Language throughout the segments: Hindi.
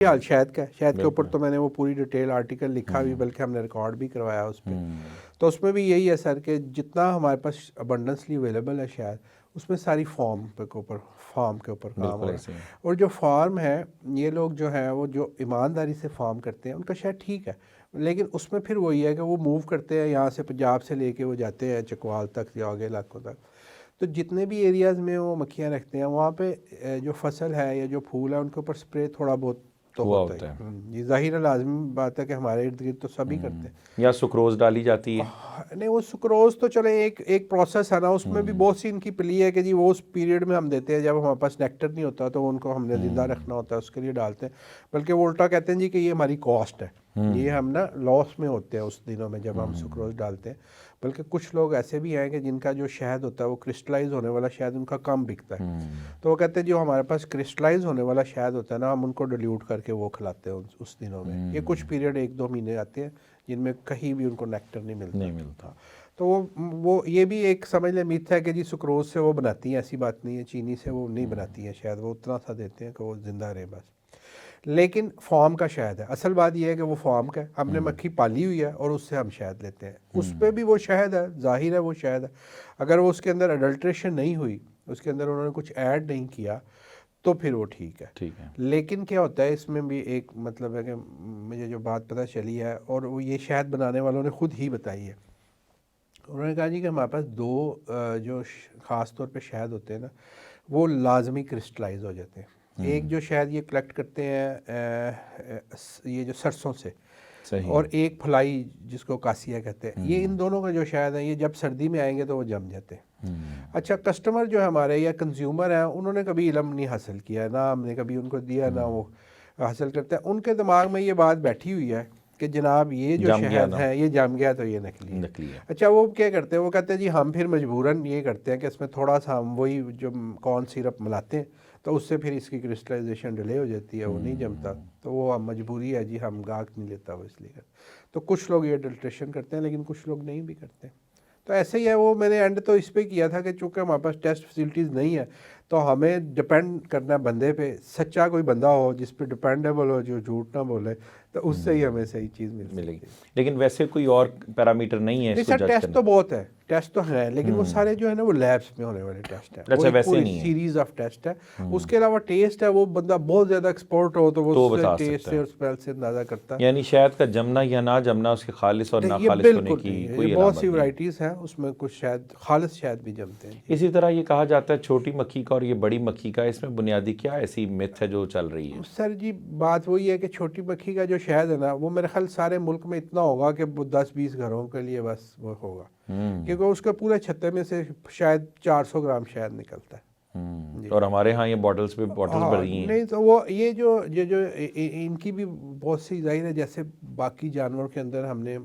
हाल शहद का है। शहद के ऊपर बिल्कुल। तो मैंने वो पूरी डिटेल आर्टिकल लिखा भी, हम्म। बल्कि हमने रिकॉर्ड भी करवाया उस पर। तो उसमें भी यही है सर कि जितना हमारे पास अबंडेंसली अवेलेबल है शहद, उसमें सारी फार्म के ऊपर काम हो बिल्कुल रहा है। ऐसे ही। और जो फार्म है, ये लोग जो है वो जो ईमानदारी से फार्म करते हैं उनका शायद ठीक है, लेकिन उसमें फिर वही है कि वो मूव करते हैं यहाँ से, पंजाब से लेके वो जाते हैं चकवाल तक या आगे इलाकों तक। तो जितने भी एरियाज़ में वो मक्खियाँ रखते हैं वहाँ पे जो फसल है या जो फूल है उनके ऊपर स्प्रे थोड़ा बहुत तो हुआ होता ही। होता है। ये ज़ाहिर है, लाजमी बात है कि हमारे इर्द गिर्द तो सभी करते हैं। या सुक्रोज डाली जाती है। नहीं, वो सुक्रोज तो चले एक एक प्रोसेस है ना, उसमें भी हम्म। बहुत सी इनकी प्ली है कि जी वो उस पीरियड में हम देते हैं जब हमारे पास नेक्टर नहीं होता, तो उनको हमने ज़िंदा रखना होता है, उसके लिए डालते हैं। बल्कि वो उल्टा कहते हैं जी कि ये हमारी कॉस्ट है, ये हम ना लॉस में होते हैं उस दिनों में जब हम सुक्रोज डालते हैं। बल्कि कुछ लोग ऐसे भी हैं कि जिनका जो शहद होता है वो क्रिस्टलाइज होने वाला शहद उनका कम बिकता है, तो वो कहते हैं जो हमारे पास क्रिस्टलाइज होने वाला शहद होता है ना, हम उनको डिल्यूट करके वो खिलाते हैं उस दिनों में। ये कुछ पीरियड 1-2 महीने आते हैं जिनमें कहीं भी उनको नेक्टर नहीं मिलता। नहीं मिलता। तो वो ये भी एक समझ ले मिथ है कि जी सुक्रोज से वो बनाती हैं, ऐसी बात नहीं है। चीनी से वो नहीं बनाती हैं शायद, वो उतना सा देते हैं कि वो ज़िंदा रहे बस। लेकिन फार्म का शहद है, असल बात यह है कि वो फार्म का है, हमने मक्खी पाली हुई है और उससे हम शहद लेते हैं। उस पर भी वो शहद है, जाहिर है वो शहद है। अगर वो उसके अंदर अडल्ट्रेशन नहीं हुई, उसके अंदर उन्होंने कुछ ऐड नहीं किया, तो फिर वो ठीक है। ठीक है। लेकिन क्या होता है इसमें भी एक मतलब है कि मुझे जो बात पता चली है, और वो ये शहद बनाने वालों ने खुद ही बताई है। उन्होंने कहा जी कि हमारे पास दो जो ख़ास तौर पे शहद होते हैं ना, वो लाजमी क्रिस्टलाइज हो जाते हैं। एक जो शहद ये कलेक्ट करते हैं ये जो सरसों से, सही है। और एक फलाई जिसको कासिया कहते हैं, ये इन दोनों का जो शहद है, ये जब सर्दी में आएंगे तो वो जम जाते हैं। अच्छा, कस्टमर जो है हमारे या कंज्यूमर हैं, उन्होंने कभी इल्म नहीं हासिल किया, ना हमने कभी उनको दिया, ना वो हासिल करते हैं। उनके दिमाग में ये बात बैठी हुई है कि जनाब ये जो जम गया शहद ना। है ये जम गया तो ये नकली है। नकली है। अच्छा, वो क्या करते हैं, वो कहते हैं जी हम फिर मजबूरन ये करते हैं कि इसमें थोड़ा सा हम वही जो कॉर्न सिरप मिलाते हैं, तो उससे फिर इसकी क्रिस्टलाइजेशन डिले हो जाती है, वो नहीं जमता। तो वो हम मजबूरी है जी, हम गाहक नहीं लेता वो इसलिए करते। तो कुछ लोग ये अडल्ट्रेशन करते हैं, लेकिन कुछ लोग नहीं भी करते। तो ऐसे ही है वो। मैंने एंड तो इस पे किया था कि चूँकि हमारे पास टेस्ट फैसिलिटीज़ नहीं है, तो हमें डिपेंड करना है बंदे पे। सच्चा कोई बंदा हो जिस पे डिपेंडेबल हो, जो झूठ ना बोले, तो उससे ही हमें सही चीज़ मिल मिलेगी। सकती है। लेकिन वैसे कोई और पैरामीटर नहीं है नहीं इसको सर, जज टेस्ट करने। तो बहुत है, टेस्ट तो है, लेकिन वो सारे जो है ना वो लैब्स में होने वाले टेस्ट है, वो अच्छा, एक वैसे पूरी नहीं है। सीरीज ऑफ टेस्ट है। उसके अलावा टेस्ट है, वो बंदा बहुत ज़्यादा एक्सपर्ट हो तो वो तो उससे बता टेस्ट सकता से है। और स्मेल से अंदाज़ा करता है। यानी शहद का जमना या ना जमना उसके खालिश और नहीं, ना ये खालिश होने बिल्कुल की नहीं है। ये कोई बहुत सी अलामत नहीं है। वैरायटीज़ हैं, उसमें कुछ शायद खालिश शहद भी जमते हैं जी। इसी तरह ये कहा जाता है छोटी मक्खी का और ये बड़ी मक्खी का, इसमें बुनियादी क्या ऐसी मिथ है जो चल रही है? सर जी, बात वही है कि छोटी मक्खी का जो शहद है ना, वो मेरे ख्याल सारे मुल्क में इतना होगा कि वो 10-20 घरों के लिए बस वो होगा, क्योंकि उसके पूरे छत्ते में से शायद 400 ग्राम शहद निकलता है जी। और हमारे यहाँ ये बॉटल्स पे बॉटल्स हाँ, भरी हैं। नहीं तो वो ये जो इनकी भी बहुत सी जाहिर है, जैसे बाकी जानवरों के अंदर हमने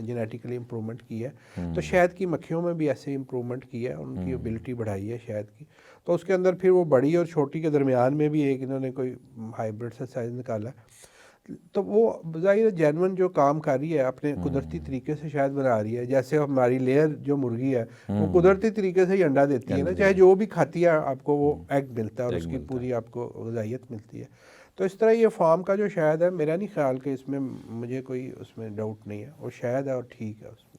जेनेटिकली इम्प्रूवमेंट की है, तो शहद की मक्खियों में भी ऐसे इम्प्रूवमेंट की है, उनकी एबिलिटी बढ़ाई है शहद की। तो उसके अंदर फिर वो बड़ी और छोटी के दरमियान में भी एक इन्होंने कोई हाइब्रिड सा साइज़ निकाला। तो वो ज़ाहिर जेन्युइन जो काम कर रही है, अपने कुदरती तरीके से शायद बना रही है। जैसे हमारी लेयर जो मुर्गी है, वो कुदरती तरीके से ही अंडा देती है ना, चाहे जो भी खाती है आपको वो एग मिलता है और एग उसकी मिलता पूरी है। आपको ग़िज़ाइयत मिलती है। तो इस तरह ये फार्म का जो शहद है, मेरा नहीं ख्याल कि इसमें मुझे कोई उसमें डाउट नहीं है, वो शहद है और ठीक है उसमें।